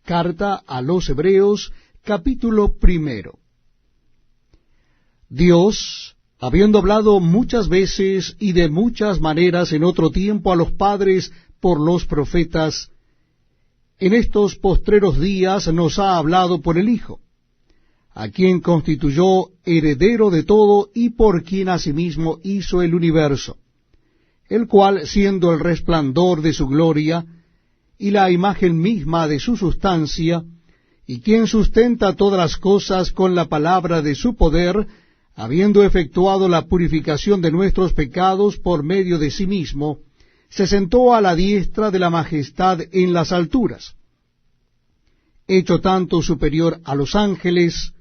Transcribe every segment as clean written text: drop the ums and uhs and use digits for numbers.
Carta a los Hebreos, capítulo 1. Dios, habiendo hablado muchas veces y de muchas maneras en otro tiempo a los padres por los profetas, en estos postreros días nos ha hablado por el Hijo, a quien constituyó heredero de todo y por quien asimismo hizo el universo, el cual, siendo el resplandor de su gloria y la imagen misma de su sustancia, y quien sustenta todas las cosas con la palabra de su poder, habiendo efectuado la purificación de nuestros pecados por medio de sí mismo, se sentó a la diestra de la majestad en las alturas, hecho tanto superior a los ángeles,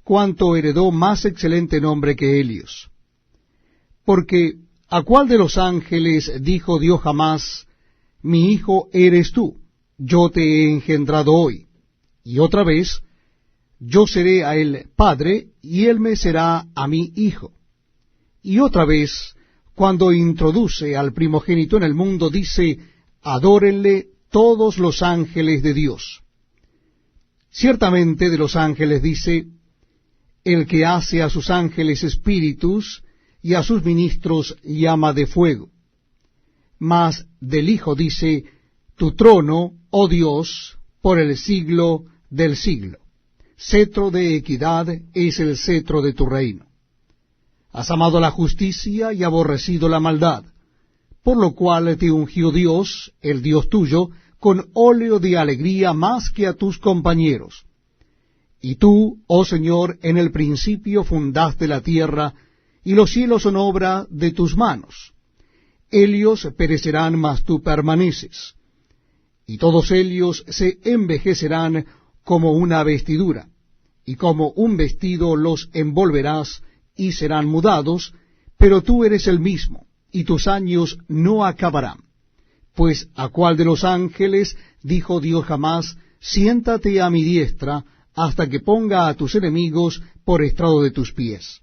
cuanto heredó más excelente nombre que ellos. Porque, ¿a cuál de los ángeles dijo Dios jamás, mi hijo eres tú, yo te he engendrado hoy? Y otra vez, yo seré a él padre, y él me será a mí hijo. Y otra vez, cuando introduce al primogénito en el mundo, dice, adórenle todos los ángeles de Dios. Ciertamente de los ángeles dice, el que hace a sus ángeles espíritus, y a sus ministros llama de fuego. Mas del Hijo dice, tu trono, oh Dios, por el siglo del siglo. Cetro de equidad es el cetro de tu reino. Has amado la justicia y aborrecido la maldad, por lo cual te ungió Dios, el Dios tuyo, con óleo de alegría más que a tus compañeros. Y tú, oh Señor, en el principio fundaste la tierra, y los cielos son obra de tus manos. Ellos perecerán, mas tú permaneces, y todos ellos se envejecerán como una vestidura, y como un vestido los envolverás, y serán mudados, pero tú eres el mismo, y tus años no acabarán. Pues ¿a cuál de los ángeles dijo Dios jamás, siéntate a mi diestra, hasta que ponga a tus enemigos por estrado de tus pies?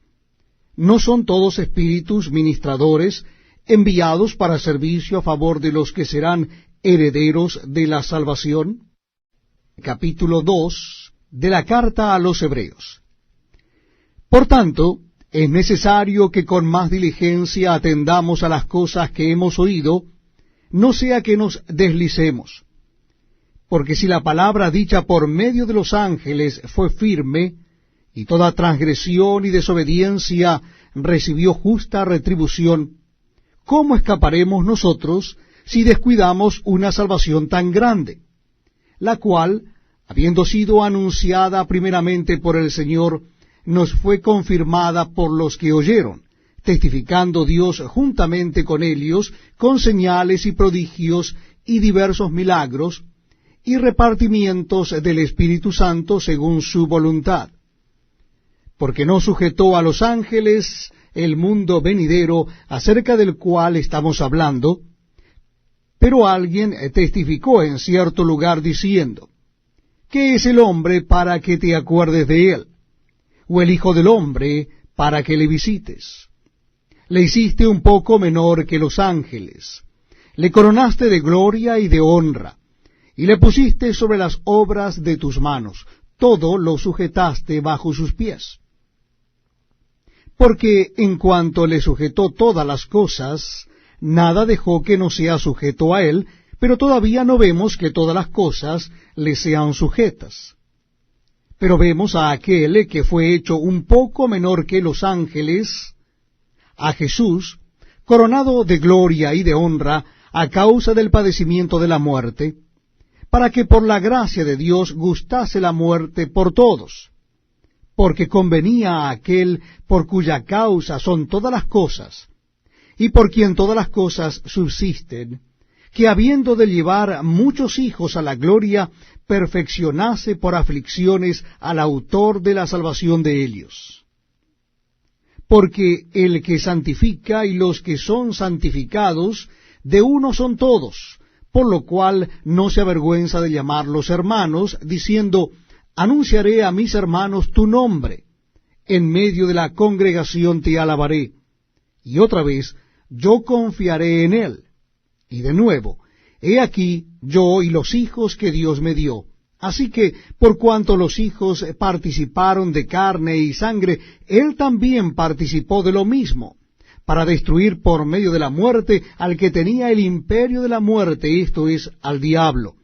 ¿No son todos espíritus ministradores, enviados para servicio a favor de los que serán herederos de la salvación? Capítulo 2 de la carta a los Hebreos. Por tanto, es necesario que con más diligencia atendamos a las cosas que hemos oído, no sea que nos deslicemos. Porque si la palabra dicha por medio de los ángeles fue firme, y toda transgresión y desobediencia recibió justa retribución, ¿cómo escaparemos nosotros si descuidamos una salvación tan grande, la cual, habiendo sido anunciada primeramente por el Señor, nos fue confirmada por los que oyeron, testificando Dios juntamente con ellos, con señales y prodigios y diversos milagros, y repartimientos del Espíritu Santo según su voluntad? Porque no sujetó a los ángeles el mundo venidero acerca del cual estamos hablando, pero alguien testificó en cierto lugar diciendo, ¿qué es el hombre para que te acuerdes de él? ¿O el hijo del hombre para que le visites? Le hiciste un poco menor que los ángeles, le coronaste de gloria y de honra, y le pusiste sobre las obras de tus manos, todo lo sujetaste bajo sus pies. Porque en cuanto le sujetó todas las cosas, nada dejó que no sea sujeto a él, pero todavía no vemos que todas las cosas le sean sujetas. Pero vemos a aquel que fue hecho un poco menor que los ángeles, a Jesús, coronado de gloria y de honra a causa del padecimiento de la muerte, para que por la gracia de Dios gustase la muerte por todos, porque convenía a aquel por cuya causa son todas las cosas, y por quien todas las cosas subsisten, que habiendo de llevar muchos hijos a la gloria, perfeccionase por aflicciones al autor de la salvación de ellos. Porque el que santifica y los que son santificados, de uno son todos, por lo cual no se avergüenza de llamarlos hermanos, diciendo, anunciaré a mis hermanos tu nombre, en medio de la congregación te alabaré. Y otra vez, yo confiaré en él. Y de nuevo, he aquí yo y los hijos que Dios me dio, Así que, por cuanto los hijos participaron de carne y sangre, él también participó de lo mismo, para destruir por medio de la muerte al que tenía el imperio de la muerte, esto es, al diablo,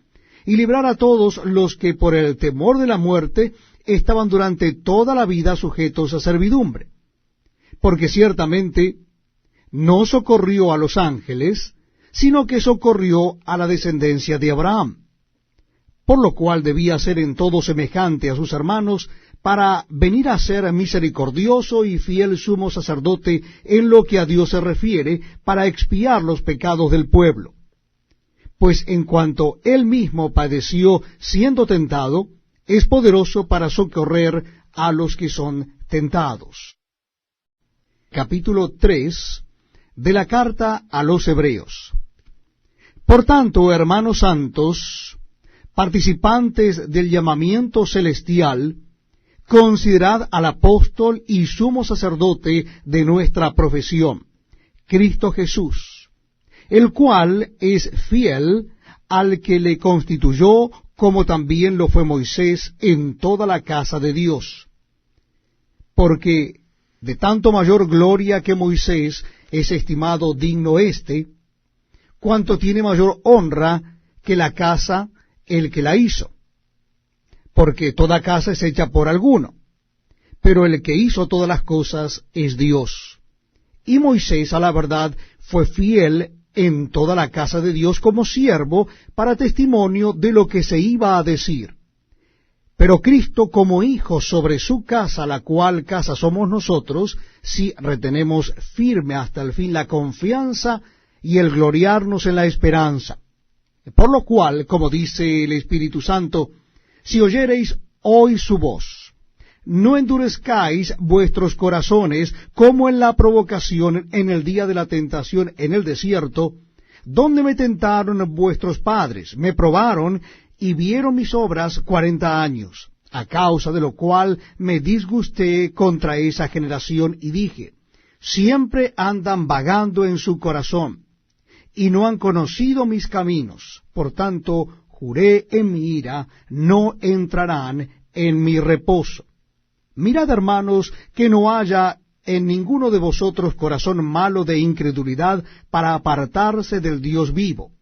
y librar a todos los que por el temor de la muerte estaban durante toda la vida sujetos a servidumbre. Porque ciertamente no socorrió a los ángeles, sino que socorrió a la descendencia de Abraham, por lo cual debía ser en todo semejante a sus hermanos, para venir a ser misericordioso y fiel sumo sacerdote en lo que a Dios se refiere, para expiar los pecados del pueblo. Pues en cuanto él mismo padeció siendo tentado, es poderoso para socorrer a los que son tentados. Capítulo 3 de la carta a los Hebreos. Por tanto, hermanos santos, participantes del llamamiento celestial, considerad al apóstol y sumo sacerdote de nuestra profesión, Cristo Jesús, el cual es fiel al que le constituyó, como también lo fue Moisés en toda la casa de Dios. Porque de tanto mayor gloria que Moisés es estimado digno cuanto tiene mayor honra que la casa el que la hizo. Porque toda casa es hecha por alguno, pero el que hizo todas las cosas es Dios. Y Moisés, a la verdad, fue fiel en toda la casa de Dios como siervo para testimonio de lo que se iba a decir. Pero Cristo como hijo sobre su casa, la cual casa somos nosotros, si retenemos firme hasta el fin la confianza y el gloriarnos en la esperanza. Por lo cual, como dice el Espíritu Santo, si oyereis hoy su voz, no endurezcáis vuestros corazones como en la provocación en el día de la tentación en el desierto, donde me tentaron vuestros padres, me probaron y vieron mis obras 40 años, a causa de lo cual me disgusté contra esa generación y dije, siempre andan vagando en su corazón, y no han conocido mis caminos. Por tanto, juré en mi ira, no entrarán en mi reposo. Mirad, hermanos, que no haya en ninguno de vosotros corazón malo de incredulidad para apartarse del Dios vivo.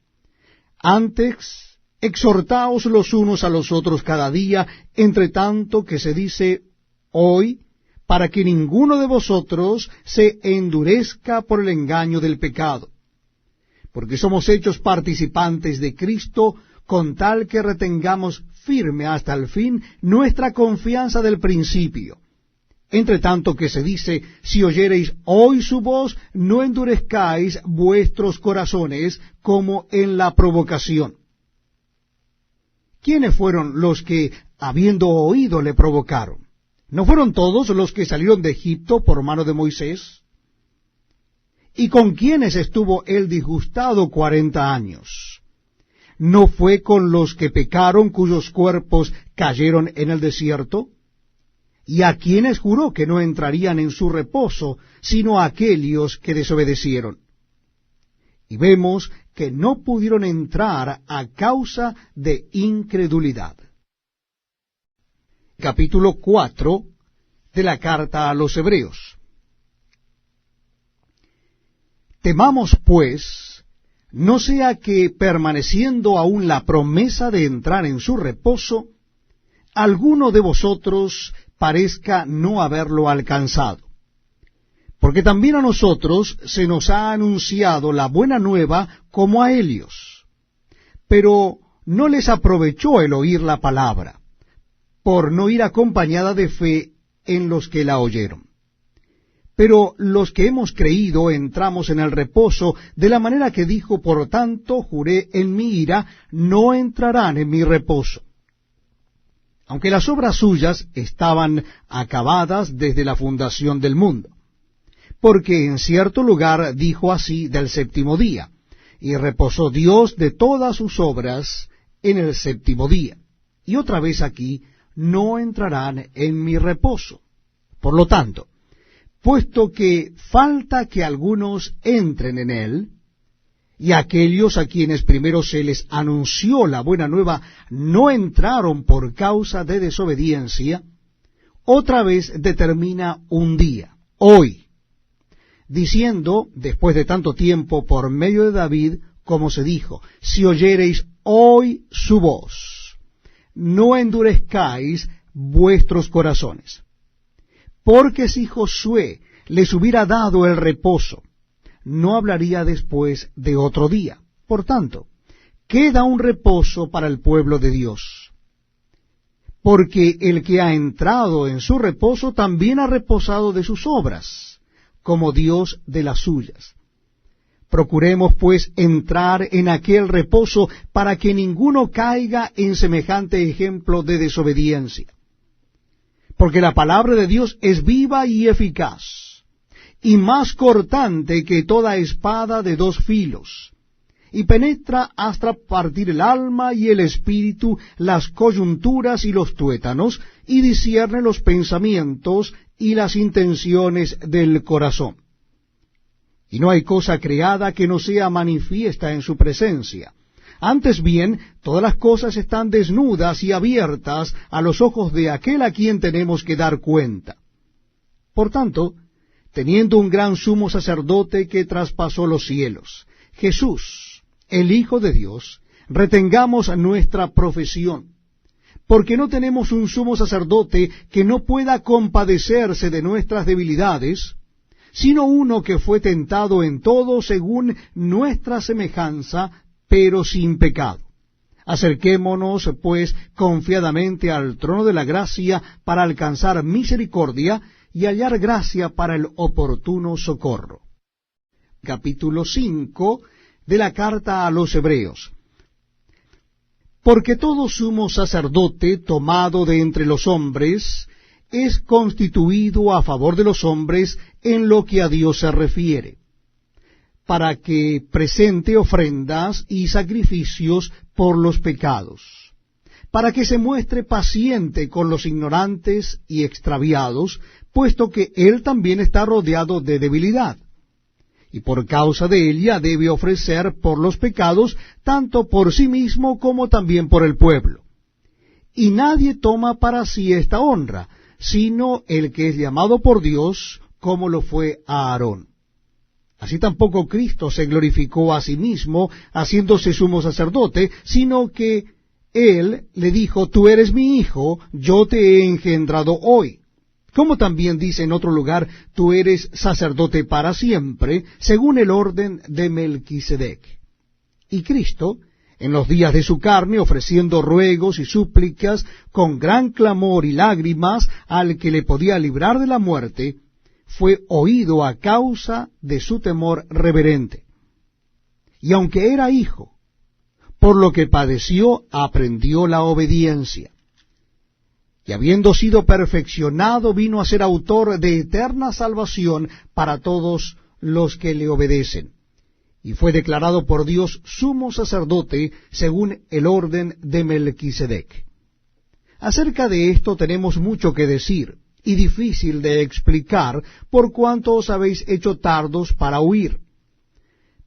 Antes, exhortaos los unos a los otros cada día, entre tanto que se dice hoy, para que ninguno de vosotros se endurezca por el engaño del pecado. Porque somos hechos participantes de Cristo, con tal que retengamos firme hasta el fin nuestra confianza del principio. Entre tanto que se dice, si oyereis hoy su voz, no endurezcáis vuestros corazones como en la provocación. ¿Quiénes fueron los que, habiendo oído, le provocaron? ¿No fueron todos los que salieron de Egipto por mano de Moisés? ¿Y con quiénes estuvo él disgustado 40 años? ¿No fue con los que pecaron, cuyos cuerpos cayeron en el desierto? ¿Y a quienes juró que no entrarían en su reposo, sino a aquellos que desobedecieron? Y vemos que no pudieron entrar a causa de incredulidad. Capítulo 4 de la carta a los Hebreos. Temamos, pues, no sea que, permaneciendo aún la promesa de entrar en su reposo, alguno de vosotros parezca no haberlo alcanzado. Porque también a nosotros se nos ha anunciado la buena nueva como a ellos, pero no les aprovechó el oír la palabra, por no ir acompañada de fe en los que la oyeron. Pero los que hemos creído entramos en el reposo, de la manera que dijo, por tanto, juré en mi ira, no entrarán en mi reposo. Aunque las obras suyas estaban acabadas desde la fundación del mundo. Porque en cierto lugar dijo así del séptimo día, y reposó Dios de todas sus obras en el séptimo día. Y otra vez aquí, no entrarán en mi reposo. Por lo tanto, puesto que falta que algunos entren en él, y aquellos a quienes primero se les anunció la buena nueva no entraron por causa de desobediencia, otra vez determina un día, hoy, diciendo, después de tanto tiempo, por medio de David, como se dijo, si oyereis hoy su voz, no endurezcáis vuestros corazones. Porque si Josué les hubiera dado el reposo, no hablaría después de otro día. Por tanto, queda un reposo para el pueblo de Dios. Porque el que ha entrado en su reposo también ha reposado de sus obras, como Dios de las suyas. Procuremos, pues, entrar en aquel reposo para que ninguno caiga en semejante ejemplo de desobediencia. Porque la palabra de Dios es viva y eficaz, y más cortante que toda espada de dos filos, y penetra hasta partir el alma y el espíritu, las coyunturas y los tuétanos, y discierne los pensamientos y las intenciones del corazón. Y no hay cosa creada que no sea manifiesta en su presencia. Antes bien, todas las cosas están desnudas y abiertas a los ojos de aquel a quien tenemos que dar cuenta. Por tanto, teniendo un gran sumo sacerdote que traspasó los cielos, Jesús, el Hijo de Dios, retengamos nuestra profesión, porque no tenemos un sumo sacerdote que no pueda compadecerse de nuestras debilidades, sino uno que fue tentado en todo según nuestra semejanza, pero sin pecado. Acerquémonos, pues, confiadamente al trono de la gracia para alcanzar misericordia y hallar gracia para el oportuno socorro. Capítulo 5 de la carta a los Hebreos. Porque todo sumo sacerdote tomado de entre los hombres es constituido a favor de los hombres en lo que a Dios se refiere, para que presente ofrendas y sacrificios por los pecados, para que se muestre paciente con los ignorantes y extraviados, puesto que él también está rodeado de debilidad, y por causa de ella debe ofrecer por los pecados, tanto por sí mismo como también por el pueblo. Y nadie toma para sí esta honra, sino el que es llamado por Dios, como lo fue a Aarón. Así tampoco Cristo se glorificó a sí mismo, haciéndose sumo sacerdote, sino que Él le dijo, tú eres mi hijo, yo te he engendrado hoy. Como también dice en otro lugar, tú eres sacerdote para siempre, según el orden de Melquisedec. Y Cristo, en los días de su carne, ofreciendo ruegos y súplicas con gran clamor y lágrimas al que le podía librar de la muerte, fue oído a causa de su temor reverente. Y aunque era hijo, por lo que padeció, aprendió la obediencia. Y habiendo sido perfeccionado, vino a ser autor de eterna salvación para todos los que le obedecen. Y fue declarado por Dios sumo sacerdote según el orden de Melquisedec. Acerca de esto tenemos mucho que decir, y difícil de explicar, por cuanto os habéis hecho tardos para oír.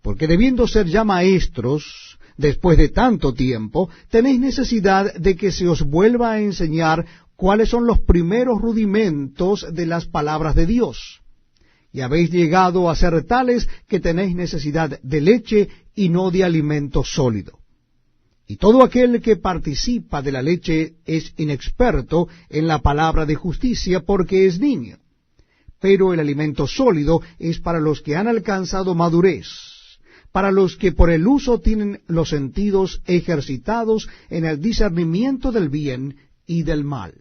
Porque debiendo ser ya maestros, después de tanto tiempo, tenéis necesidad de que se os vuelva a enseñar cuáles son los primeros rudimentos de las palabras de Dios. Y habéis llegado a ser tales que tenéis necesidad de leche y no de alimento sólido. Y todo aquel que participa de la leche es inexperto en la palabra de justicia porque es niño. Pero el alimento sólido es para los que han alcanzado madurez, para los que por el uso tienen los sentidos ejercitados en el discernimiento del bien y del mal.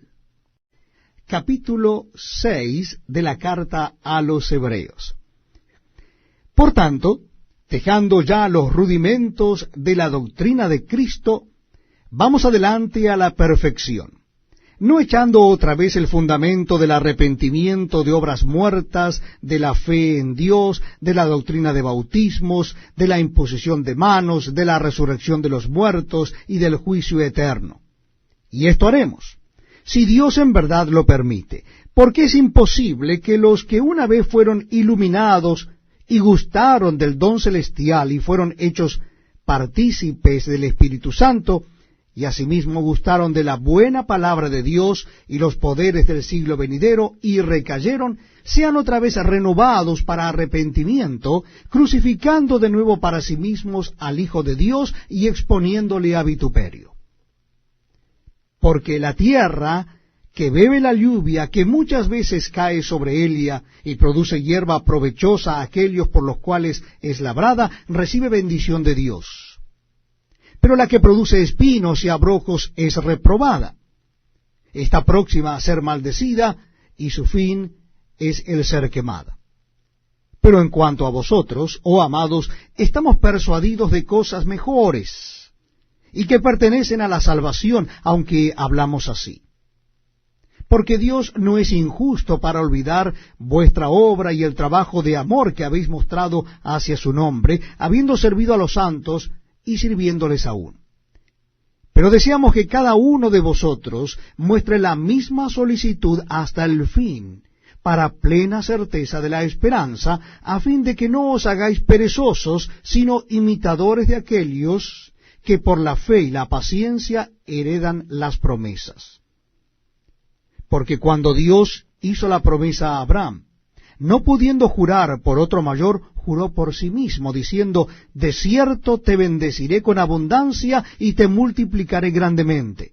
Capítulo 6 de la carta a los Hebreos. Por tanto, dejando ya los rudimentos de la doctrina de Cristo, vamos adelante a la perfección, no echando otra vez el fundamento del arrepentimiento de obras muertas, de la fe en Dios, de la doctrina de bautismos, de la imposición de manos, de la resurrección de los muertos y del juicio eterno. Y esto haremos, si Dios en verdad lo permite, porque es imposible que los que una vez fueron iluminados y gustaron del don celestial y fueron hechos partícipes del Espíritu Santo, y asimismo gustaron de la buena palabra de Dios y los poderes del siglo venidero, y recayeron, sean otra vez renovados para arrepentimiento, crucificando de nuevo para sí mismos al Hijo de Dios y exponiéndole a vituperio. Porque la tierra que bebe la lluvia, que muchas veces cae sobre ella y produce hierba provechosa a aquellos por los cuales es labrada, recibe bendición de Dios. Pero la que produce espinos y abrojos es reprobada. Está próxima a ser maldecida, y su fin es el ser quemada. Pero en cuanto a vosotros, oh amados, estamos persuadidos de cosas mejores, y que pertenecen a la salvación, aunque hablamos así. Porque Dios no es injusto para olvidar vuestra obra y el trabajo de amor que habéis mostrado hacia su nombre, habiendo servido a los santos y sirviéndoles aún. Pero deseamos que cada uno de vosotros muestre la misma solicitud hasta el fin, para plena certeza de la esperanza, a fin de que no os hagáis perezosos, sino imitadores de aquellos que por la fe y la paciencia heredan las promesas. Porque cuando Dios hizo la promesa a Abraham, no pudiendo jurar por otro mayor, juró por sí mismo, diciendo, de cierto te bendeciré con abundancia y te multiplicaré grandemente.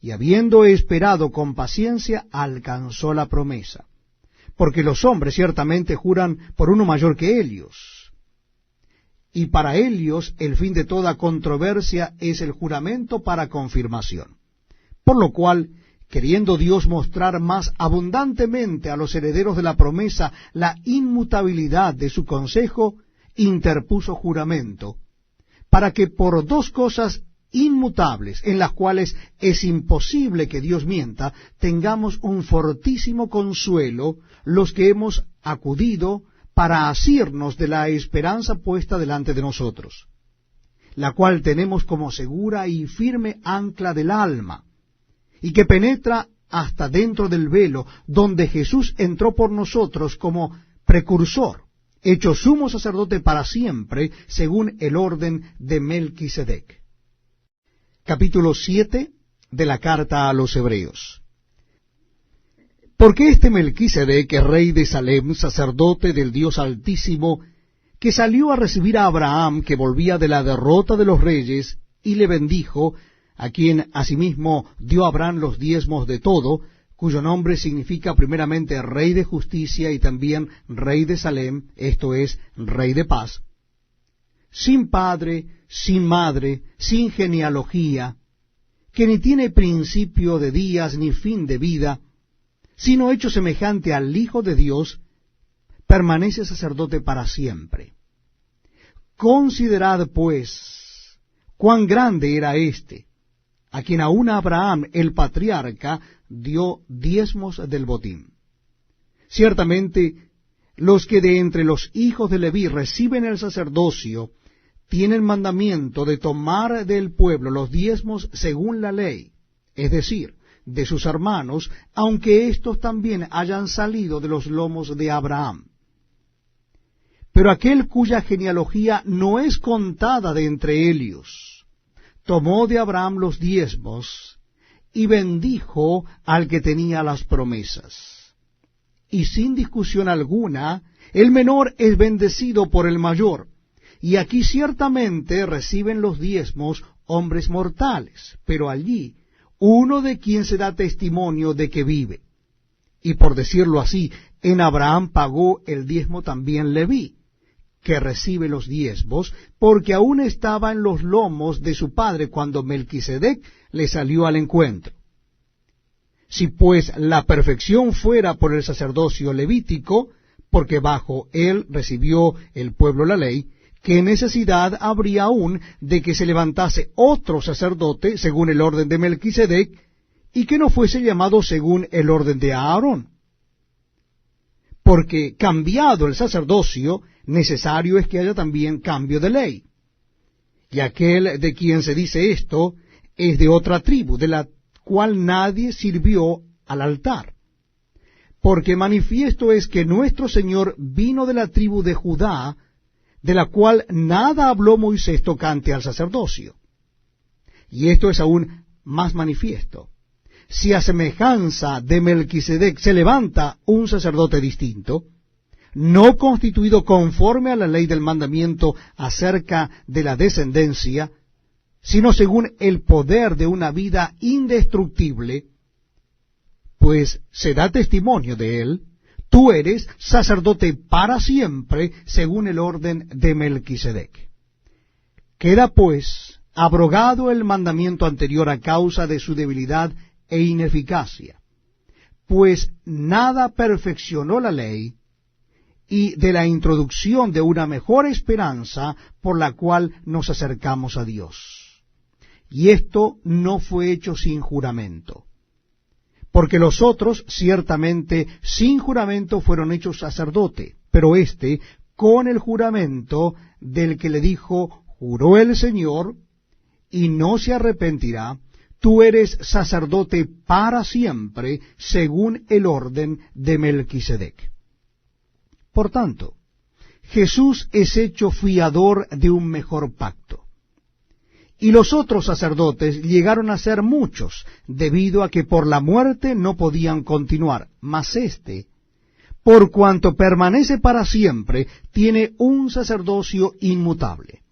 Y habiendo esperado con paciencia, alcanzó la promesa. Porque los hombres ciertamente juran por uno mayor que ellos. Y para ellos el fin de toda controversia es el juramento para confirmación. Por lo cual, queriendo Dios mostrar más abundantemente a los herederos de la promesa la inmutabilidad de su consejo, interpuso juramento, para que por dos cosas inmutables, en las cuales es imposible que Dios mienta, tengamos un fortísimo consuelo los que hemos acudido para asirnos de la esperanza puesta delante de nosotros, la cual tenemos como segura y firme ancla del alma, y que penetra hasta dentro del velo, donde Jesús entró por nosotros como precursor, hecho sumo sacerdote para siempre, según el orden de Melquisedec. Capítulo 7 de la carta a los Hebreos. Porque este Melquisedec es rey de Salem, sacerdote del Dios Altísimo, que salió a recibir a Abraham, que volvía de la derrota de los reyes, y le bendijo, a quien asimismo dio Abraham los diezmos de todo, cuyo nombre significa primeramente Rey de Justicia y también Rey de Salem, esto es, Rey de Paz, sin padre, sin madre, sin genealogía, que ni tiene principio de días ni fin de vida, sino hecho semejante al Hijo de Dios, permanece sacerdote para siempre. Considerad, pues, cuán grande era éste, a quien aún Abraham, el patriarca, dio diezmos del botín. Ciertamente, los que de entre los hijos de Leví reciben el sacerdocio, tienen mandamiento de tomar del pueblo los diezmos según la ley, es decir, de sus hermanos, aunque éstos también hayan salido de los lomos de Abraham. Pero aquel cuya genealogía no es contada de entre ellos, tomó de Abraham los diezmos y bendijo al que tenía las promesas. Y sin discusión alguna, el menor es bendecido por el mayor. Y aquí ciertamente reciben los diezmos hombres mortales, pero allí uno de quien se da testimonio de que vive. Y por decirlo así, en Abraham pagó el diezmo también Leví, que recibe los diezmos, porque aún estaba en los lomos de su padre cuando Melquisedec le salió al encuentro. Si pues la perfección fuera por el sacerdocio levítico, porque bajo él recibió el pueblo la ley, ¿qué necesidad habría aún de que se levantase otro sacerdote según el orden de Melquisedec, y que no fuese llamado según el orden de Aarón? Porque cambiado el sacerdocio, necesario es que haya también cambio de ley. Y aquel de quien se dice esto es de otra tribu, de la cual nadie sirvió al altar. Porque manifiesto es que nuestro Señor vino de la tribu de Judá, de la cual nada habló Moisés tocante al sacerdocio. Y esto es aún más manifiesto. Si a semejanza de Melquisedec se levanta un sacerdote distinto, no constituido conforme a la ley del mandamiento acerca de la descendencia, sino según el poder de una vida indestructible, pues se da testimonio de él, tú eres sacerdote para siempre, según el orden de Melquisedec. Queda pues abrogado el mandamiento anterior a causa de su debilidad e ineficacia, pues nada perfeccionó la ley, y de la introducción de una mejor esperanza por la cual nos acercamos a Dios. Y esto no fue hecho sin juramento, porque los otros ciertamente sin juramento fueron hechos sacerdote, pero éste con el juramento del que le dijo, juró el Señor, y no se arrepentirá, tú eres sacerdote para siempre, según el orden de Melquisedec. Por tanto, Jesús es hecho fiador de un mejor pacto. Y los otros sacerdotes llegaron a ser muchos, debido a que por la muerte no podían continuar. Mas éste, por cuanto permanece para siempre, tiene un sacerdocio inmutable,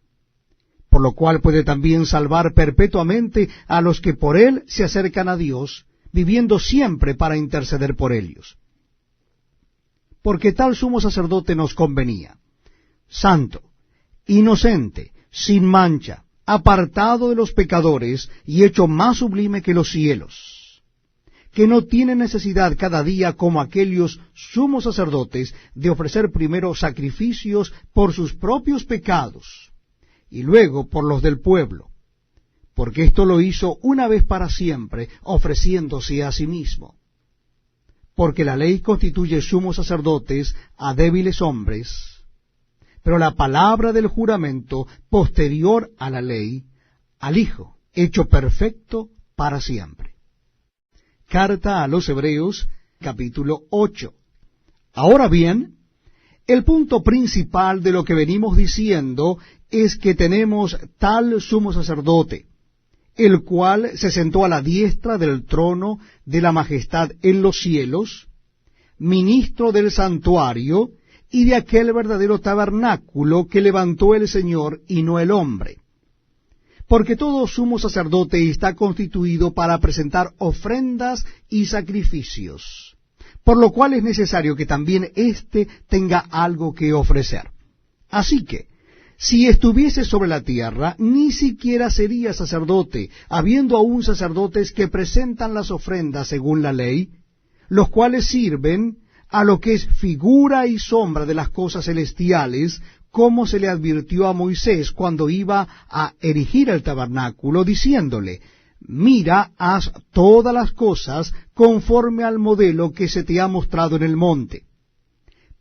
por lo cual puede también salvar perpetuamente a los que por él se acercan a Dios, viviendo siempre para interceder por ellos. Porque tal sumo sacerdote nos convenía, santo, inocente, sin mancha, apartado de los pecadores y hecho más sublime que los cielos, que no tiene necesidad cada día como aquellos sumos sacerdotes de ofrecer primero sacrificios por sus propios pecados y luego por los del pueblo, porque esto lo hizo una vez para siempre, ofreciéndose a sí mismo. Porque la ley constituye sumos sacerdotes a débiles hombres, pero la palabra del juramento posterior a la ley, al Hijo, hecho perfecto para siempre. Carta a los Hebreos, capítulo 8. Ahora bien, el punto principal de lo que venimos diciendo es que tenemos tal sumo sacerdote, el cual se sentó a la diestra del trono de la majestad en los cielos, ministro del santuario y de aquel verdadero tabernáculo que levantó el Señor y no el hombre. Porque todo sumo sacerdote está constituido para presentar ofrendas y sacrificios, por lo cual es necesario que también éste tenga algo que ofrecer. Así que, si estuviese sobre la tierra, ni siquiera sería sacerdote, habiendo aún sacerdotes que presentan las ofrendas según la ley, los cuales sirven a lo que es figura y sombra de las cosas celestiales, como se le advirtió a Moisés cuando iba a erigir el tabernáculo, diciéndole, mira, haz todas las cosas conforme al modelo que se te ha mostrado en el monte.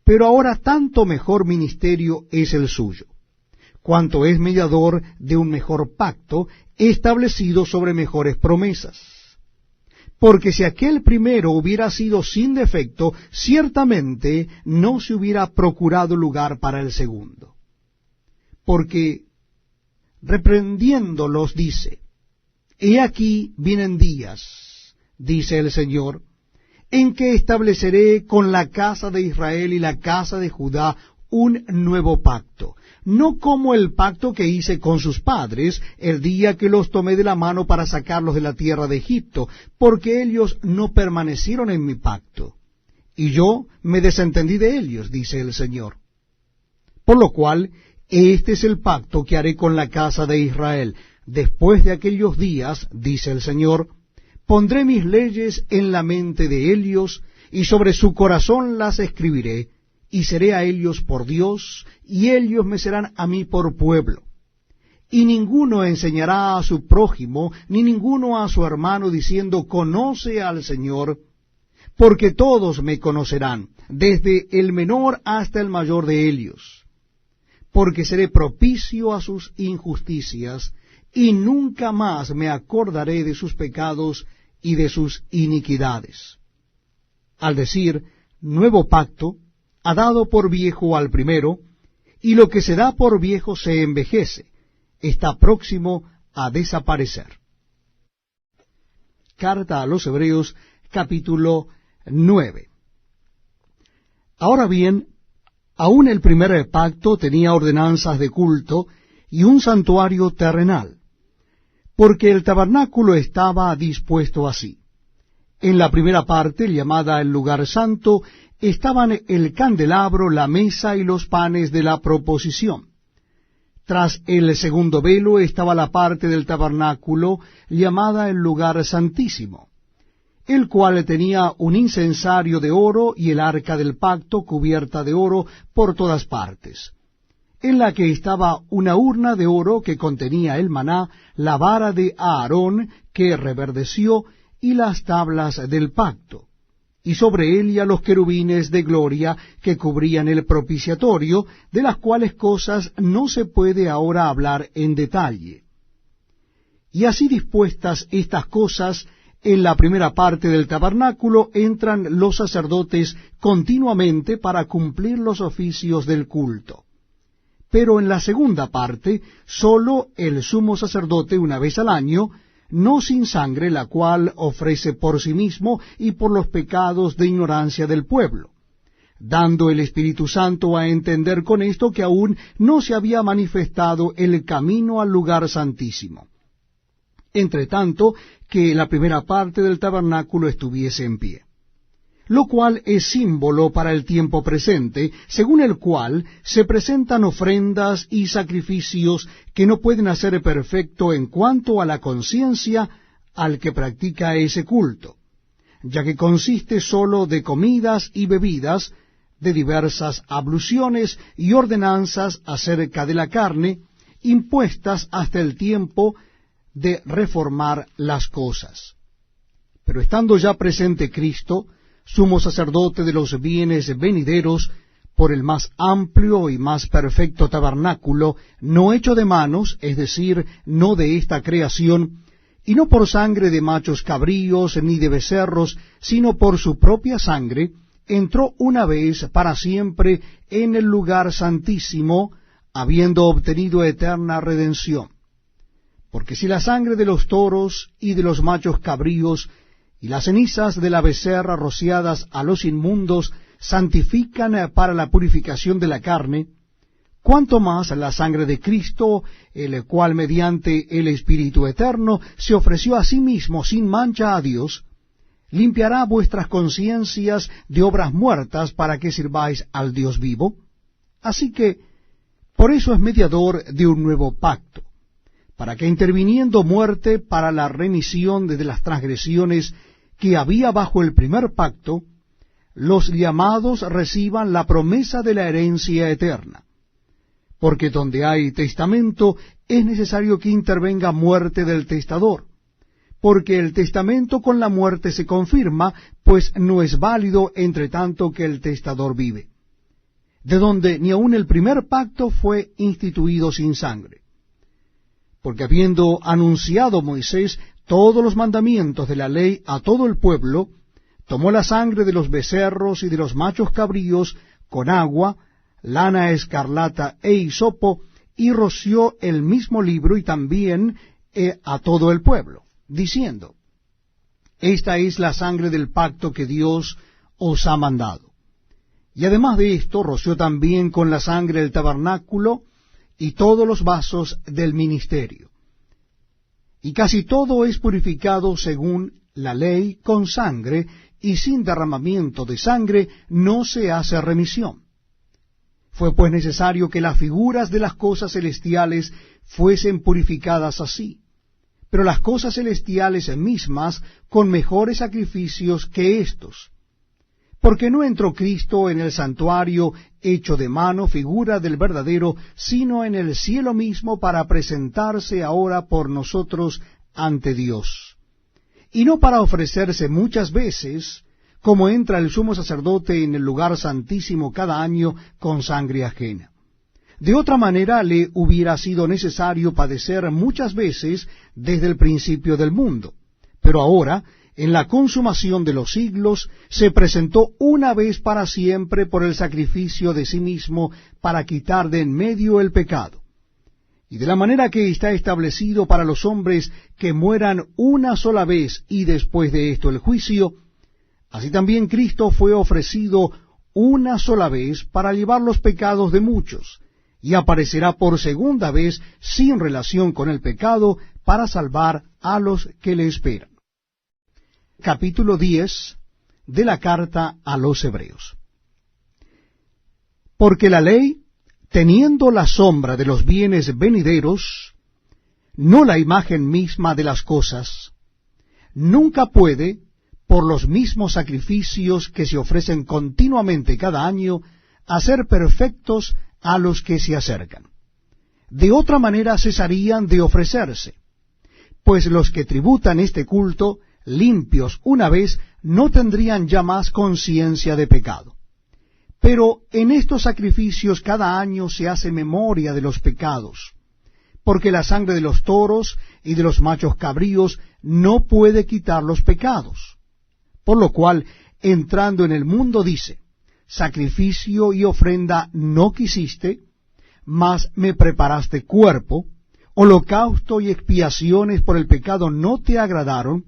Pero ahora tanto mejor ministerio es el suyo, cuanto es mediador de un mejor pacto, establecido sobre mejores promesas. Porque si aquel primero hubiera sido sin defecto, ciertamente no se hubiera procurado lugar para el segundo. Porque, reprendiéndolos, dice, he aquí vienen días, dice el Señor, en que estableceré con la casa de Israel y la casa de Judá un nuevo pacto, no como el pacto que hice con sus padres el día que los tomé de la mano para sacarlos de la tierra de Egipto, porque ellos no permanecieron en mi pacto, y yo me desentendí de ellos, dice el Señor. Por lo cual, este es el pacto que haré con la casa de Israel. Después de aquellos días, dice el Señor, pondré mis leyes en la mente de ellos, y sobre su corazón las escribiré, y seré a ellos por Dios, y ellos me serán a mí por pueblo. Y ninguno enseñará a su prójimo, ni ninguno a su hermano, diciendo, conoce al Señor, porque todos me conocerán, desde el menor hasta el mayor de ellos. Porque seré propicio a sus injusticias, y nunca más me acordaré de sus pecados y de sus iniquidades. Al decir, nuevo pacto ha dado por viejo al primero, y lo que se da por viejo se envejece, está próximo a desaparecer. Carta a los Hebreos, capítulo 9. Ahora bien, aún el primer pacto tenía ordenanzas de culto y un santuario terrenal, porque el tabernáculo estaba dispuesto así. En la primera parte, llamada el lugar santo, estaban el candelabro, la mesa y los panes de la proposición. Tras el segundo velo estaba la parte del tabernáculo, llamada el lugar santísimo, el cual tenía un incensario de oro y el arca del pacto cubierta de oro por todas partes, en la que estaba una urna de oro que contenía el maná, la vara de Aarón que reverdeció, y las tablas del pacto, y sobre ella los querubines de gloria que cubrían el propiciatorio, de las cuales cosas no se puede ahora hablar en detalle. Y así dispuestas estas cosas, en la primera parte del tabernáculo entran los sacerdotes continuamente para cumplir los oficios del culto. Pero en la segunda parte, sólo el sumo sacerdote una vez al año, no sin sangre, la cual ofrece por sí mismo y por los pecados de ignorancia del pueblo, dando el Espíritu Santo a entender con esto que aún no se había manifestado el camino al lugar santísimo, entre tanto que la primera parte del tabernáculo estuviese en pie, lo cual es símbolo para el tiempo presente, según el cual se presentan ofrendas y sacrificios que no pueden hacer perfecto en cuanto a la conciencia al que practica ese culto, ya que consiste sólo de comidas y bebidas, de diversas abluciones y ordenanzas acerca de la carne, impuestas hasta el tiempo de reformar las cosas. Pero estando ya presente Cristo, sumo sacerdote de los bienes venideros, por el más amplio y más perfecto tabernáculo, no hecho de manos, es decir, no de esta creación, y no por sangre de machos cabríos ni de becerros, sino por su propia sangre, entró una vez para siempre en el lugar santísimo, habiendo obtenido eterna redención. Porque si la sangre de los toros y de los machos cabríos y las cenizas de la becerra rociadas a los inmundos santifican para la purificación de la carne, cuánto más la sangre de Cristo, el cual mediante el Espíritu Eterno se ofreció a sí mismo sin mancha a Dios, limpiará vuestras conciencias de obras muertas para que sirváis al Dios vivo. Así que, por eso es mediador de un nuevo pacto, para que interviniendo muerte para la remisión de las transgresiones que había bajo el primer pacto, los llamados reciban la promesa de la herencia eterna. Porque donde hay testamento es necesario que intervenga muerte del testador, porque el testamento con la muerte se confirma, pues no es válido entre tanto que el testador vive, de donde ni aun el primer pacto fue instituido sin sangre. Porque habiendo anunciado Moisés todos los mandamientos de la ley a todo el pueblo, tomó la sangre de los becerros y de los machos cabríos con agua, lana escarlata e hisopo, y roció el mismo libro y también a todo el pueblo, diciendo: Esta es la sangre del pacto que Dios os ha mandado. Y además de esto, roció también con la sangre el tabernáculo y todos los vasos del ministerio. Y casi todo es purificado según la ley con sangre, y sin derramamiento de sangre no se hace remisión. Fue pues necesario que las figuras de las cosas celestiales fuesen purificadas así, pero las cosas celestiales mismas con mejores sacrificios que éstos. Porque no entró Cristo en el santuario hecho de mano, figura del verdadero, sino en el cielo mismo para presentarse ahora por nosotros ante Dios. Y no para ofrecerse muchas veces, como entra el sumo sacerdote en el lugar santísimo cada año con sangre ajena. De otra manera le hubiera sido necesario padecer muchas veces desde el principio del mundo. Pero ahora, en la consumación de los siglos, se presentó una vez para siempre por el sacrificio de sí mismo para quitar de en medio el pecado. Y de la manera que está establecido para los hombres que mueran una sola vez y después de esto el juicio, así también Cristo fue ofrecido una sola vez para llevar los pecados de muchos, y aparecerá por segunda vez sin relación con el pecado para salvar a los que le esperan. Capítulo 10 de la carta a los Hebreos. Porque la ley, teniendo la sombra de los bienes venideros, no la imagen misma de las cosas, nunca puede, por los mismos sacrificios que se ofrecen continuamente cada año, hacer perfectos a los que se acercan. De otra manera cesarían de ofrecerse, pues los que tributan este culto, limpios una vez, no tendrían ya más conciencia de pecado. Pero en estos sacrificios cada año se hace memoria de los pecados, porque la sangre de los toros y de los machos cabríos no puede quitar los pecados. Por lo cual, entrando en el mundo dice, sacrificio y ofrenda no quisiste, mas me preparaste cuerpo, holocausto y expiaciones por el pecado no te agradaron.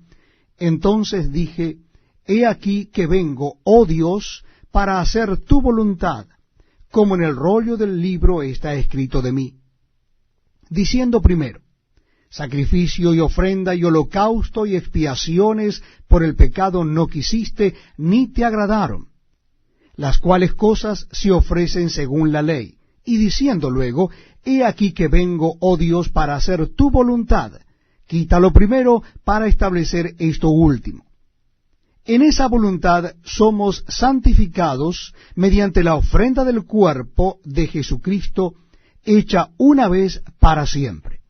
Entonces dije, he aquí que vengo, oh Dios, para hacer tu voluntad, como en el rollo del libro está escrito de mí. Diciendo primero, sacrificio y ofrenda y holocausto y expiaciones por el pecado no quisiste, ni te agradaron, las cuales cosas se ofrecen según la ley. Y diciendo luego, he aquí que vengo, oh Dios, para hacer tu voluntad, quítalo primero para establecer esto último. En esa voluntad somos santificados mediante la ofrenda del cuerpo de Jesucristo, hecha una vez para siempre.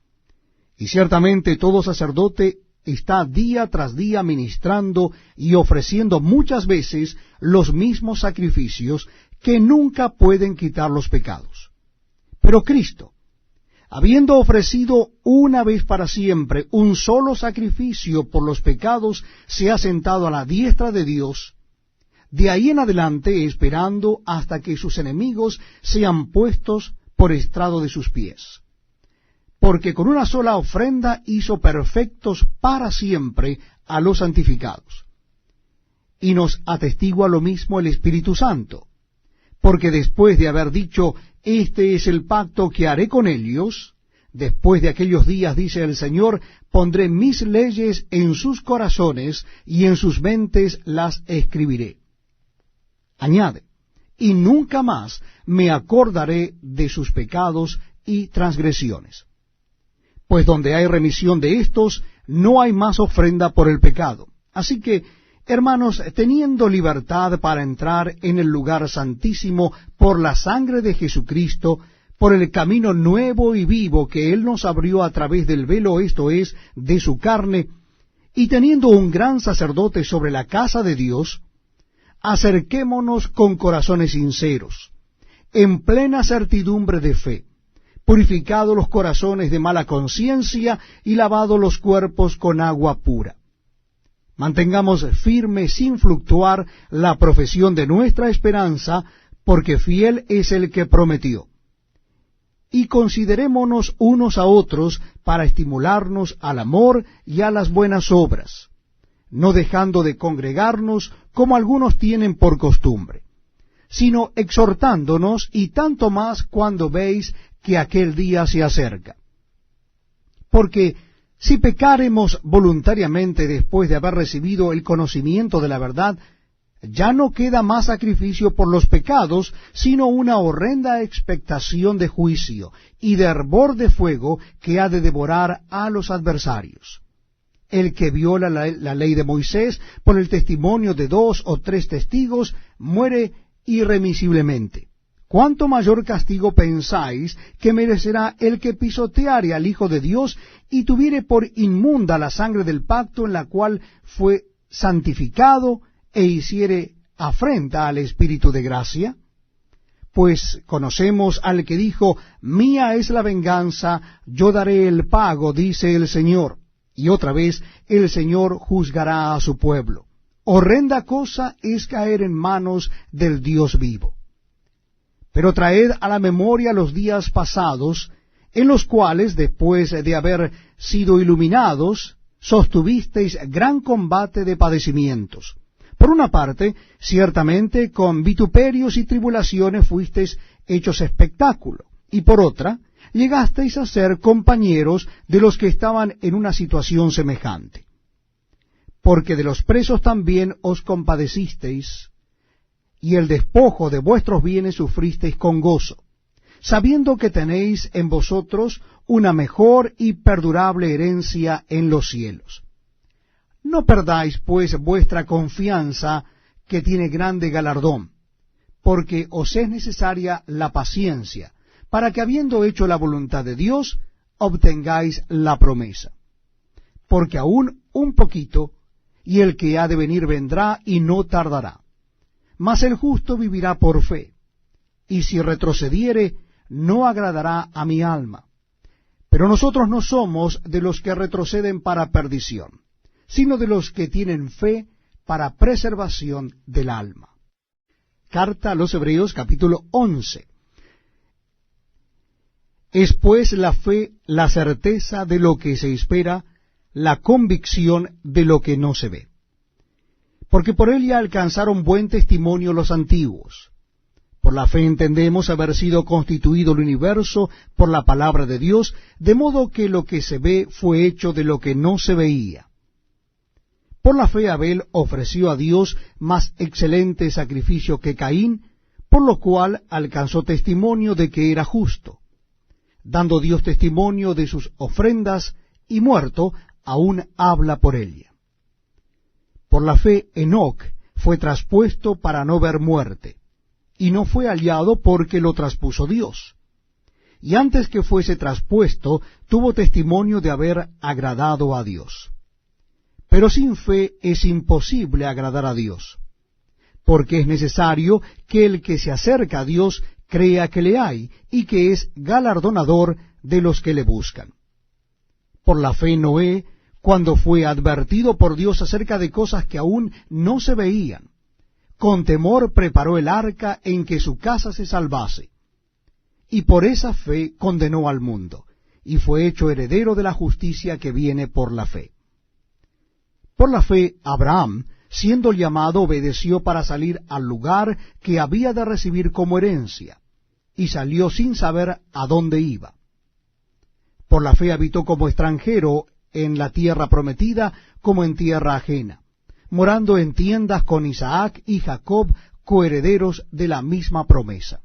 Y ciertamente todo sacerdote está día tras día ministrando y ofreciendo muchas veces los mismos sacrificios que nunca pueden quitar los pecados. Pero Cristo, habiendo ofrecido una vez para siempre un solo sacrificio por los pecados, se ha sentado a la diestra de Dios, de ahí en adelante esperando hasta que sus enemigos sean puestos por estrado de sus pies. Porque con una sola ofrenda hizo perfectos para siempre a los santificados. Y nos atestigua lo mismo el Espíritu Santo, porque después de haber dicho, este es el pacto que haré con ellos, después de aquellos días, dice el Señor, pondré mis leyes en sus corazones y en sus mentes las escribiré. Añade, y nunca más me acordaré de sus pecados y transgresiones. Pues donde hay remisión de estos, no hay más ofrenda por el pecado. Así que, hermanos, teniendo libertad para entrar en el lugar santísimo por la sangre de Jesucristo, por el camino nuevo y vivo que Él nos abrió a través del velo, esto es, de su carne, y teniendo un gran sacerdote sobre la casa de Dios, acerquémonos con corazones sinceros, en plena certidumbre de fe, purificados los corazones de mala conciencia y lavados los cuerpos con agua pura. Mantengamos firme sin fluctuar la profesión de nuestra esperanza, porque fiel es el que prometió. Y considerémonos unos a otros para estimularnos al amor y a las buenas obras, no dejando de congregarnos como algunos tienen por costumbre, sino exhortándonos, y tanto más cuando veis que aquel día se acerca. Porque si pecáremos voluntariamente después de haber recibido el conocimiento de la verdad, ya no queda más sacrificio por los pecados, sino una horrenda expectación de juicio y de hervor de fuego que ha de devorar a los adversarios. El que viola la ley de Moisés por el testimonio de 2 o 3 testigos muere irremisiblemente. ¿Cuánto mayor castigo pensáis que merecerá el que pisoteare al Hijo de Dios y tuviere por inmunda la sangre del pacto en la cual fue santificado e hiciere afrenta al Espíritu de gracia? Pues conocemos al que dijo, mía es la venganza, yo daré el pago, dice el Señor. Y otra vez el Señor juzgará a su pueblo. Horrenda cosa es caer en manos del Dios vivo. Pero traed a la memoria los días pasados, en los cuales, después de haber sido iluminados, sostuvisteis gran combate de padecimientos. Por una parte, ciertamente con vituperios y tribulaciones fuisteis hechos espectáculo, y por otra, llegasteis a ser compañeros de los que estaban en una situación semejante. Porque de los presos también os compadecisteis, y el despojo de vuestros bienes sufristeis con gozo, sabiendo que tenéis en vosotros una mejor y perdurable herencia en los cielos. No perdáis, pues, vuestra confianza, que tiene grande galardón, porque os es necesaria la paciencia, para que habiendo hecho la voluntad de Dios, obtengáis la promesa. Porque aún un poquito, y el que ha de venir vendrá y no tardará. Mas el justo vivirá por fe, y si retrocediere, no agradará a mi alma. Pero nosotros no somos de los que retroceden para perdición, sino de los que tienen fe para preservación del alma. Carta a los Hebreos, capítulo 11. Es pues la fe la certeza de lo que se espera, la convicción de lo que no se ve. Porque por él ya alcanzaron buen testimonio los antiguos. Por la fe entendemos haber sido constituido el universo por la palabra de Dios, de modo que lo que se ve fue hecho de lo que no se veía. Por la fe Abel ofreció a Dios más excelente sacrificio que Caín, por lo cual alcanzó testimonio de que era justo, dando Dios testimonio de sus ofrendas, y muerto, aún habla por ella. Por la fe Enoc fue traspuesto para no ver muerte, y no fue hallado porque lo traspuso Dios. Y antes que fuese traspuesto, tuvo testimonio de haber agradado a Dios. Pero sin fe es imposible agradar a Dios, porque es necesario que el que se acerca a Dios crea que le hay, y que es galardonador de los que le buscan. Por la fe Noé, cuando fue advertido por Dios acerca de cosas que aún no se veían, con temor preparó el arca en que su casa se salvase, y por esa fe condenó al mundo, y fue hecho heredero de la justicia que viene por la fe. Por la fe Abraham, siendo llamado, obedeció para salir al lugar que había de recibir como herencia, y salió sin saber a dónde iba. Por la fe habitó como extranjero en la tierra prometida, como en tierra ajena, morando en tiendas con Isaac y Jacob, coherederos de la misma promesa,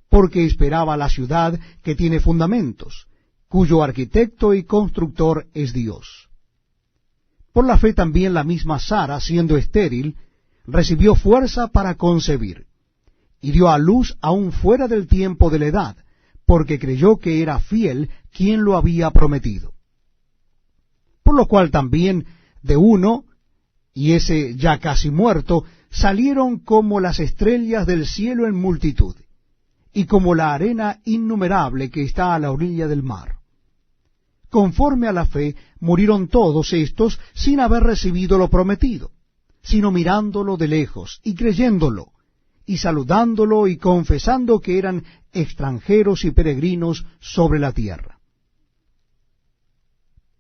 porque esperaba la ciudad que tiene fundamentos, cuyo arquitecto y constructor es Dios. Por la fe también la misma Sara, siendo estéril, recibió fuerza para concebir, y dio a luz aún fuera del tiempo de la edad, porque creyó que era fiel quien lo había prometido. Por lo cual también de uno, y ese ya casi muerto, salieron como las estrellas del cielo en multitud, y como la arena innumerable que está a la orilla del mar. Conforme a la fe, murieron todos estos sin haber recibido lo prometido, sino mirándolo de lejos, y creyéndolo, y saludándolo, y confesando que eran extranjeros y peregrinos sobre la tierra.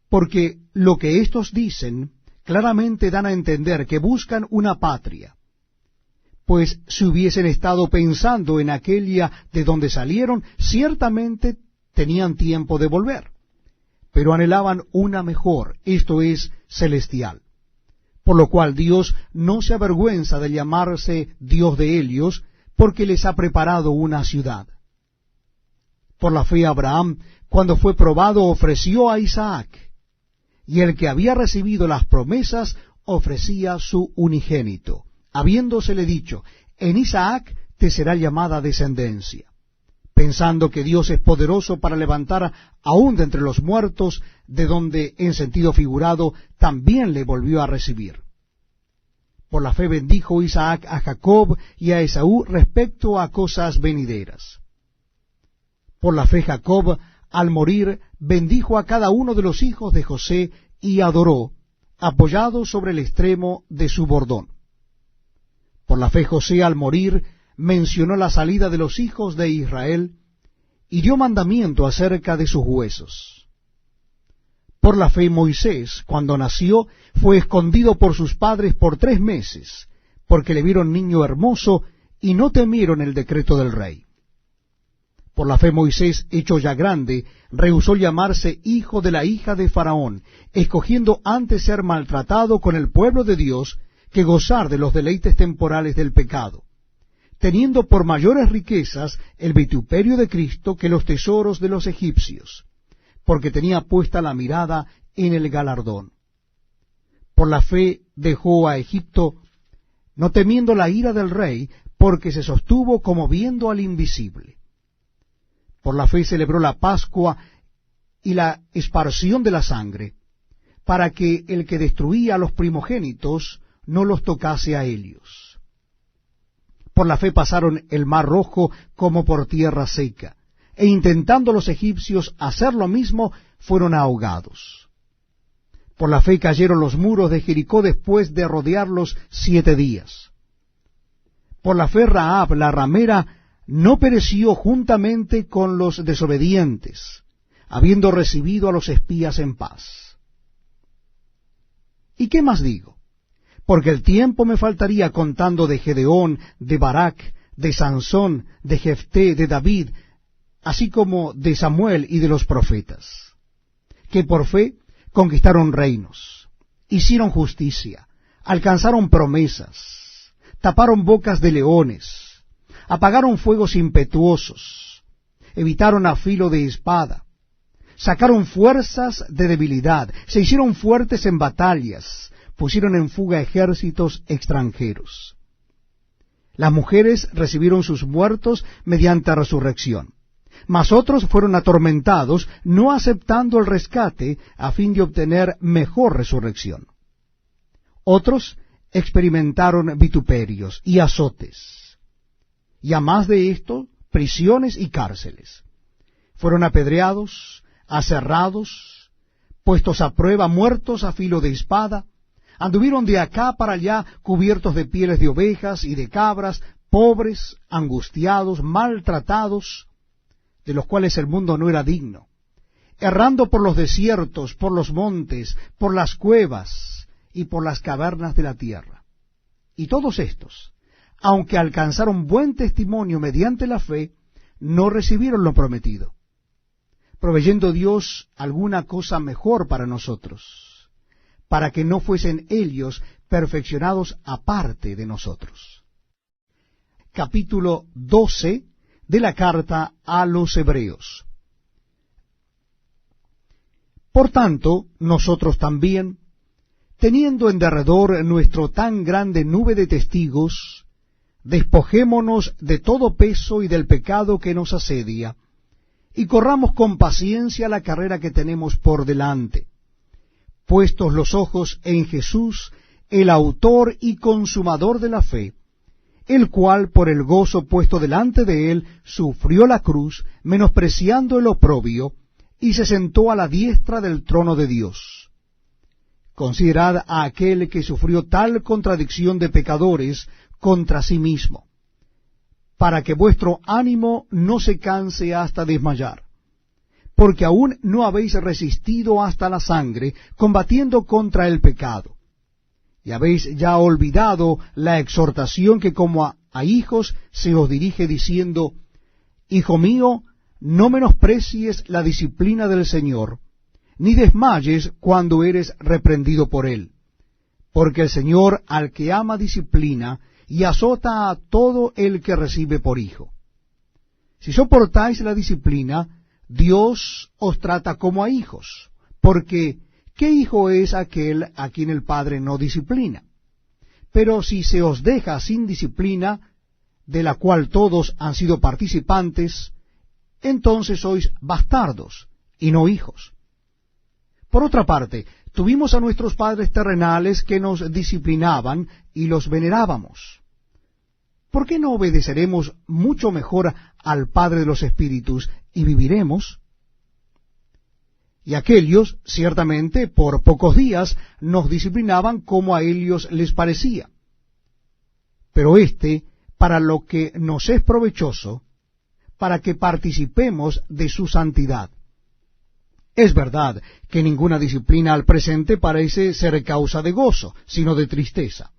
Porque lo que éstos dicen claramente dan a entender que buscan una patria, pues si hubiesen estado pensando en aquella de donde salieron, ciertamente tenían tiempo de volver, pero anhelaban una mejor, esto es, celestial. Por lo cual Dios no se avergüenza de llamarse Dios de ellos, porque les ha preparado una ciudad. Por la fe Abraham, cuando fue probado, ofreció a Isaac, y el que había recibido las promesas ofrecía su unigénito, habiéndosele dicho, en Isaac te será llamada descendencia, pensando que Dios es poderoso para levantar aún de entre los muertos, de donde, en sentido figurado, también le volvió a recibir. Por la fe bendijo Isaac a Jacob y a Esaú respecto a cosas venideras. Por la fe Jacob, al morir, bendijo a cada uno de los hijos de José y adoró, apoyado sobre el extremo de su bordón. Por la fe José, al morir, mencionó la salida de los hijos de Israel y dio mandamiento acerca de sus huesos. Por la fe Moisés, cuando nació, fue escondido por sus padres por 3 meses, porque le vieron niño hermoso y no temieron el decreto del rey. Por la fe Moisés, hecho ya grande, rehusó llamarse hijo de la hija de Faraón, escogiendo antes ser maltratado con el pueblo de Dios que gozar de los deleites temporales del pecado, teniendo por mayores riquezas el vituperio de Cristo que los tesoros de los egipcios, porque tenía puesta la mirada en el galardón. Por la fe dejó a Egipto, no temiendo la ira del rey, porque se sostuvo como viendo al invisible. Por la fe celebró la Pascua y la esparción de la sangre, para que el que destruía a los primogénitos no los tocase a ellos. Por la fe pasaron el mar Rojo como por tierra seca, e intentando los egipcios hacer lo mismo, fueron ahogados. Por la fe cayeron los muros de Jericó después de rodearlos 7 días. Por la fe Rahab, la ramera, no pereció juntamente con los desobedientes, habiendo recibido a los espías en paz. ¿Y qué más digo? Porque el tiempo me faltaría contando de Gedeón, de Barak, de Sansón, de Jefté, de David, así como de Samuel y de los profetas, que por fe conquistaron reinos, hicieron justicia, alcanzaron promesas, taparon bocas de leones, apagaron fuegos impetuosos, evitaron a filo de espada, sacaron fuerzas de debilidad, se hicieron fuertes en batallas, pusieron en fuga ejércitos extranjeros. Las mujeres recibieron sus muertos mediante resurrección, mas otros fueron atormentados, no aceptando el rescate a fin de obtener mejor resurrección. Otros experimentaron vituperios y azotes, y a más de esto, prisiones y cárceles. Fueron apedreados, aserrados, puestos a prueba, muertos a filo de espada, anduvieron de acá para allá cubiertos de pieles de ovejas y de cabras, pobres, angustiados, maltratados, de los cuales el mundo no era digno, errando por los desiertos, por los montes, por las cuevas y por las cavernas de la tierra. Y todos estos, aunque alcanzaron buen testimonio mediante la fe, no recibieron lo prometido, proveyendo Dios alguna cosa mejor para nosotros, para que no fuesen ellos perfeccionados aparte de nosotros. Capítulo 12 de la carta a los Hebreos. Por tanto, nosotros también, teniendo en derredor nuestro tan grande nube de testigos, despojémonos de todo peso y del pecado que nos asedia, y corramos con paciencia la carrera que tenemos por delante, puestos los ojos en Jesús, el autor y consumador de la fe, el cual por el gozo puesto delante de él sufrió la cruz, menospreciando el oprobio, y se sentó a la diestra del trono de Dios. Considerad a aquel que sufrió tal contradicción de pecadores contra sí mismo, para que vuestro ánimo no se canse hasta desmayar, porque aún no habéis resistido hasta la sangre, combatiendo contra el pecado, y habéis ya olvidado la exhortación que como a hijos se os dirige diciendo: Hijo mío, no menosprecies la disciplina del Señor, ni desmayes cuando eres reprendido por él, porque el Señor al que ama disciplina, y azota a todo el que recibe por hijo. Si soportáis la disciplina, Dios os trata como a hijos, porque ¿qué hijo es aquel a quien el Padre no disciplina? Pero si se os deja sin disciplina, de la cual todos han sido participantes, entonces sois bastardos y no hijos. Por otra parte, tuvimos a nuestros padres terrenales que nos disciplinaban y los venerábamos. ¿Por qué no obedeceremos mucho mejor al Padre de los Espíritus y viviremos? y aquellos, ciertamente, por pocos días nos disciplinaban como a ellos les parecía. Pero para lo que nos es provechoso, para que participemos de su santidad. Es verdad que ninguna disciplina al presente parece ser causa de gozo, sino de tristeza,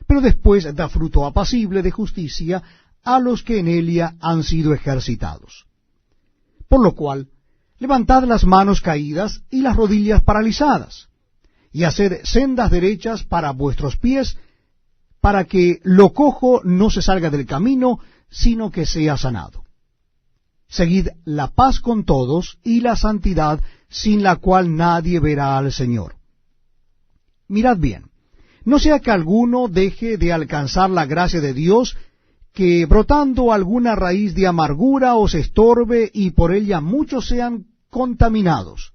pero después da fruto apacible de justicia a los que en ella han sido ejercitados. Por lo cual, levantad las manos caídas y las rodillas paralizadas, y haced sendas derechas para vuestros pies, para que lo cojo no se salga del camino, sino que sea sanado. Seguid la paz con todos y la santidad, sin la cual nadie verá al Señor. Mirad bien, no sea que alguno deje de alcanzar la gracia de Dios, que brotando alguna raíz de amargura os estorbe y por ella muchos sean contaminados.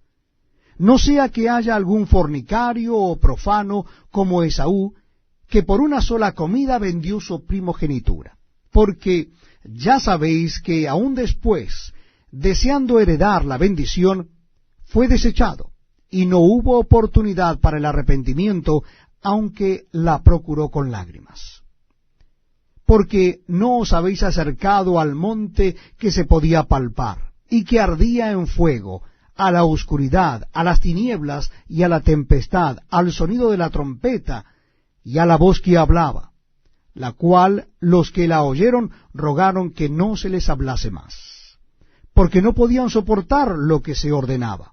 No sea que haya algún fornicario o profano como Esaú, que por una sola comida vendió su primogenitura. Porque ya sabéis que aun después, deseando heredar la bendición, fue desechado, y no hubo oportunidad para el arrepentimiento, aunque la procuró con lágrimas. Porque no os habéis acercado al monte que se podía palpar, y que ardía en fuego, a la oscuridad, a las tinieblas y a la tempestad, al sonido de la trompeta y a la voz que hablaba, la cual los que la oyeron rogaron que no se les hablase más, porque no podían soportar lo que se ordenaba.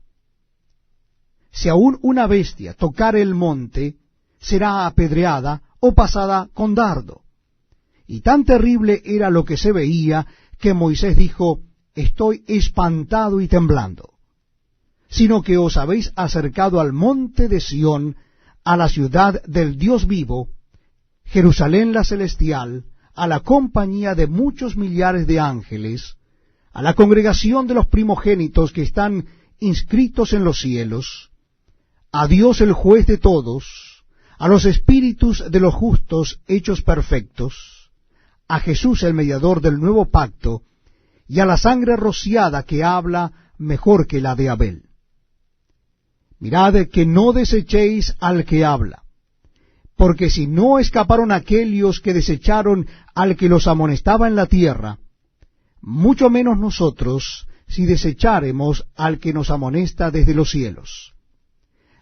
Si aún una bestia tocare el monte, será apedreada o pasada con dardo. Y tan terrible era lo que se veía, que Moisés dijo, estoy espantado y temblando. Sino que os habéis acercado al monte de Sión, a la ciudad del Dios vivo, Jerusalén la celestial, a la compañía de muchos millares de ángeles, a la congregación de los primogénitos que están inscritos en los cielos, a Dios el juez de todos, a los espíritus de los justos hechos perfectos, a Jesús el mediador del nuevo pacto, y a la sangre rociada que habla mejor que la de Abel. Mirad que no desechéis al que habla, porque si no escaparon aquellos que desecharon al que los amonestaba en la tierra, mucho menos nosotros si desecháremos al que nos amonesta desde los cielos,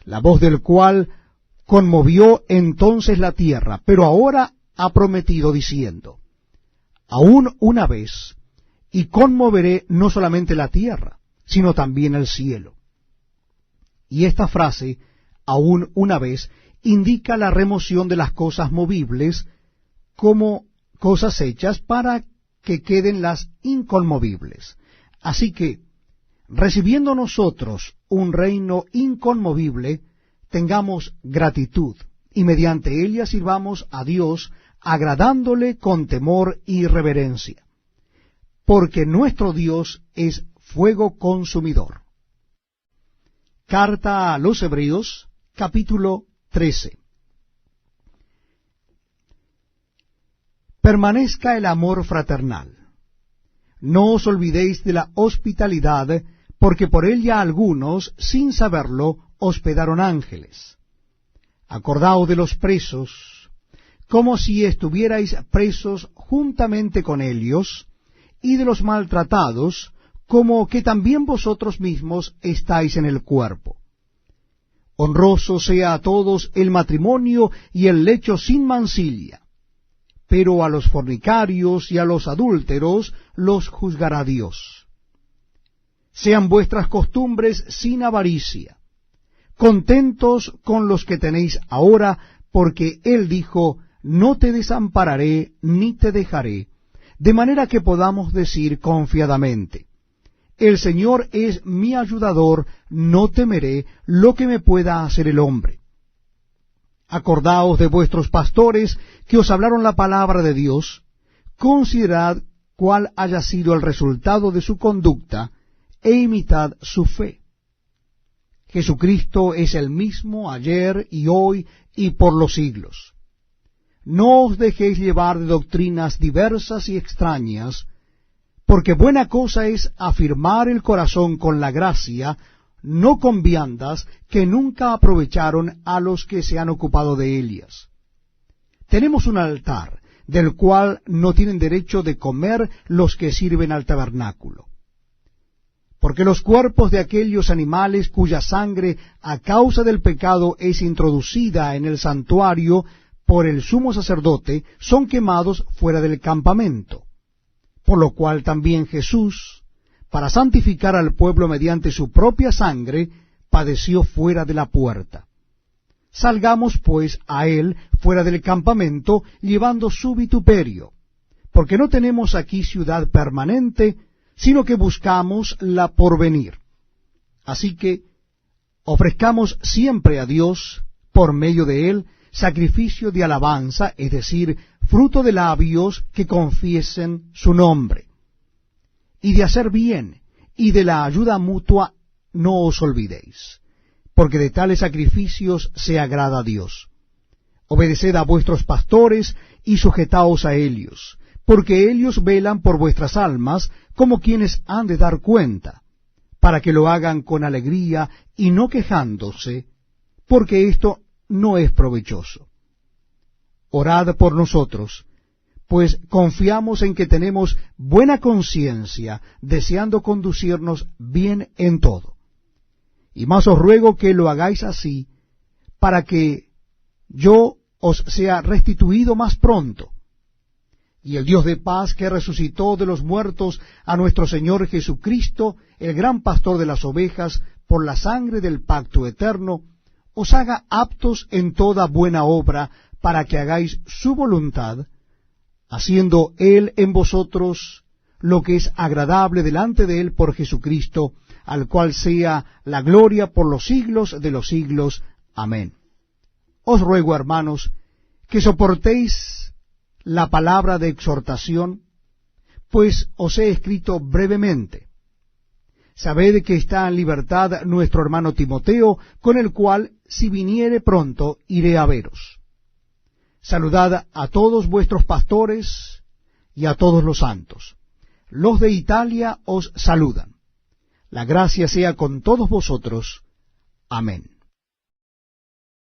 la voz del cual conmovió entonces la tierra, pero ahora ha prometido diciendo, aún una vez, y conmoveré no solamente la tierra, sino también el cielo. Y esta frase, aún una vez, indica la remoción de las cosas movibles como cosas hechas para que queden las inconmovibles. Así que, recibiendo nosotros un reino inconmovible, tengamos gratitud, y mediante ella sirvamos a Dios, agradándole con temor y reverencia. Porque nuestro Dios es fuego consumidor. Carta a los Hebreos, capítulo 13. Permanezca el amor fraternal. No os olvidéis de la hospitalidad, porque por ella algunos, sin saberlo, hospedaron ángeles. Acordaos de los presos, como si estuvierais presos juntamente con ellos, y de los maltratados, como que también vosotros mismos estáis en el cuerpo. Honroso sea a todos el matrimonio y el lecho sin mancilla, pero a los fornicarios y a los adúlteros los juzgará Dios. Sean vuestras costumbres sin avaricia, contentos con los que tenéis ahora, porque Él dijo, no te desampararé ni te dejaré, de manera que podamos decir confiadamente, el Señor es mi ayudador, no temeré lo que me pueda hacer el hombre. Acordaos de vuestros pastores que os hablaron la palabra de Dios, considerad cuál haya sido el resultado de su conducta, e imitad su fe. Jesucristo es el mismo ayer y hoy y por los siglos. No os dejéis llevar de doctrinas diversas y extrañas, porque buena cosa es afirmar el corazón con la gracia, no con viandas que nunca aprovecharon a los que se han ocupado de ellas. Tenemos un altar, del cual no tienen derecho de comer los que sirven al tabernáculo. Porque los cuerpos de aquellos animales cuya sangre a causa del pecado es introducida en el santuario por el sumo sacerdote, son quemados fuera del campamento. Por lo cual también Jesús, para santificar al pueblo mediante su propia sangre, padeció fuera de la puerta. Salgamos pues a él fuera del campamento, llevando su vituperio, porque no tenemos aquí ciudad permanente, sino que buscamos la porvenir. Así que ofrezcamos siempre a Dios, por medio de él, sacrificio de alabanza, es decir, fruto de labios que confiesen su nombre. Y de hacer bien, y de la ayuda mutua, no os olvidéis, porque de tales sacrificios se agrada a Dios. Obedeced a vuestros pastores, y sujetaos a ellos, porque ellos velan por vuestras almas, como quienes han de dar cuenta, para que lo hagan con alegría y no quejándose, porque esto no es provechoso. Orad por nosotros, pues confiamos en que tenemos buena conciencia, deseando conducirnos bien en todo. Y más os ruego que lo hagáis así, para que yo os sea restituido más pronto. Y el Dios de paz, que resucitó de los muertos a nuestro Señor Jesucristo, el gran pastor de las ovejas, por la sangre del pacto eterno, os haga aptos en toda buena obra, para que hagáis su voluntad, haciendo Él en vosotros lo que es agradable delante de Él por Jesucristo, al cual sea la gloria por los siglos de los siglos. Amén. Os ruego, hermanos, que soportéis la palabra de exhortación, pues os he escrito brevemente. Sabed que está en libertad nuestro hermano Timoteo, con el cual, si viniere pronto, iré a veros. Saludad a todos vuestros pastores y a todos los santos. Los de Italia os saludan. La gracia sea con todos vosotros. Amén.